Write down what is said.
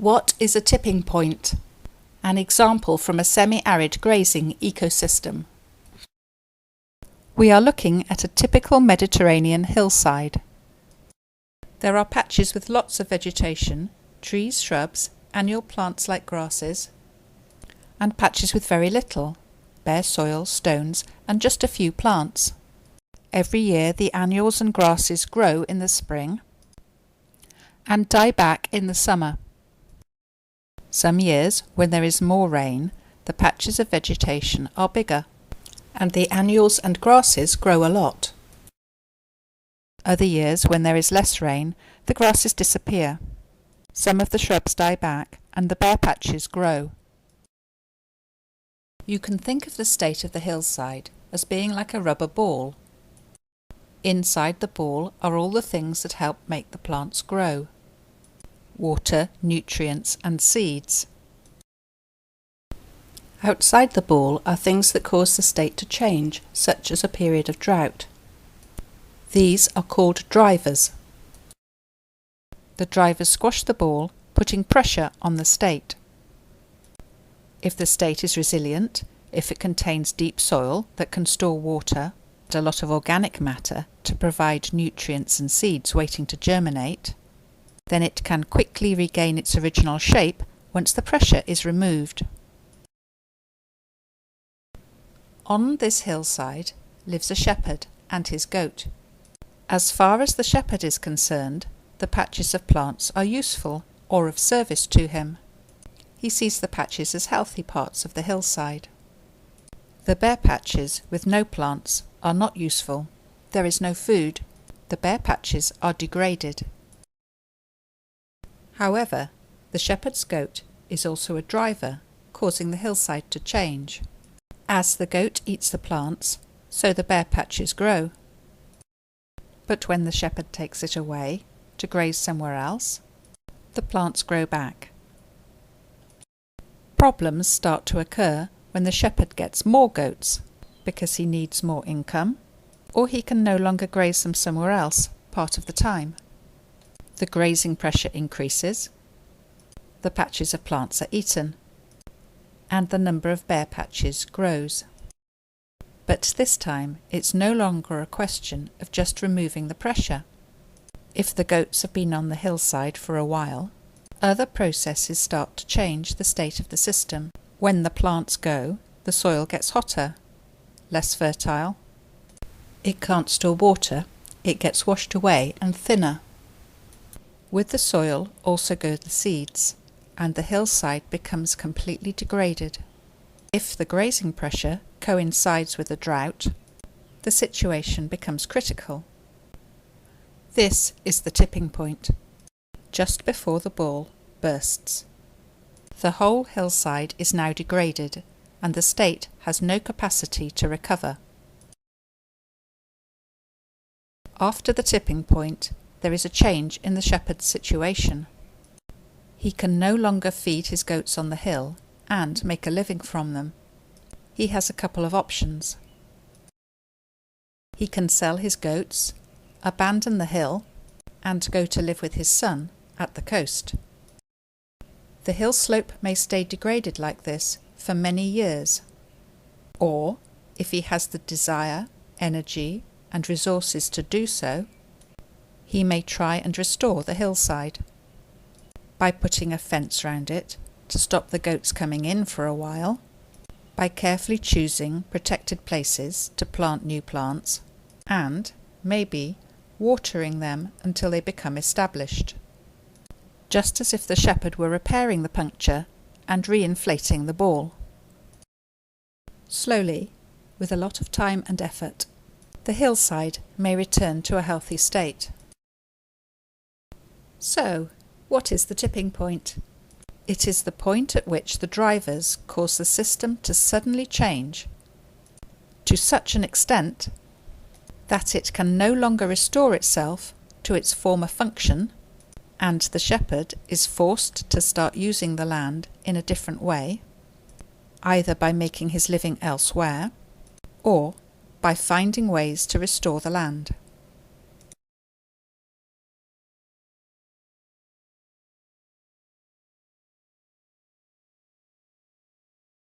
What is a tipping point? An example from a semi-arid grazing ecosystem. We are looking at a typical Mediterranean hillside. There are patches with lots of vegetation, trees, shrubs, annual plants like grasses, and patches with very little, bare soil, stones, and just a few plants. Every year the annuals and grasses grow in the spring and die back in the summer. Some years, when there is more rain, the patches of vegetation are bigger, and the annuals and grasses grow a lot. Other years, when there is less rain, the grasses disappear. Some of the shrubs die back, and the bare patches grow. You can think of the state of the hillside as being like a rubber ball. Inside the ball are all the things that help make the plants grow: water, nutrients, and seeds. Outside the ball are things that cause the state to change, such as a period of drought. These are called drivers. The drivers squash the ball, putting pressure on the state. If the state is resilient, if it contains deep soil that can store water and a lot of organic matter to provide nutrients and seeds waiting to germinate, then it can quickly regain its original shape once the pressure is removed. On this hillside lives a shepherd and his goat. As far as the shepherd is concerned, the patches of plants are useful or of service to him. He sees the patches as healthy parts of the hillside. The bare patches with no plants are not useful. There is no food. The bare patches are degraded. However, the shepherd's goat is also a driver, causing the hillside to change. As the goat eats the plants, so the bare patches grow. But when the shepherd takes it away to graze somewhere else, the plants grow back. Problems start to occur when the shepherd gets more goats, because he needs more income, or he can no longer graze them somewhere else part of the time. The grazing pressure increases, the patches of plants are eaten, and the number of bare patches grows. But this time it's no longer a question of just removing the pressure. If the goats have been on the hillside for a while, other processes start to change the state of the system. When the plants go, the soil gets hotter, less fertile. It can't store water, it gets washed away and thinner. With the soil also go the seeds, and the hillside becomes completely degraded. If the grazing pressure coincides with a drought, the situation becomes critical. This is the tipping point, just before the ball bursts. The whole hillside is now degraded, and the state has no capacity to recover. After the tipping point, there is a change in the shepherd's situation. He can no longer feed his goats on the hill and make a living from them. He has a couple of options. He can sell his goats, abandon the hill, and go to live with his son at the coast. The hill slope may stay degraded like this for many years. Or, if he has the desire, energy, and resources to do so, he may try and restore the hillside by putting a fence round it to stop the goats coming in for a while, by carefully choosing protected places to plant new plants, and, maybe, watering them until they become established, just as if the shepherd were repairing the puncture and re-inflating the ball. Slowly, with a lot of time and effort, the hillside may return to a healthy state. So, what is the tipping point? It is the point at which the drivers cause the system to suddenly change to such an extent that it can no longer restore itself to its former function, and the shepherd is forced to start using the land in a different way, either by making his living elsewhere or by finding ways to restore the land.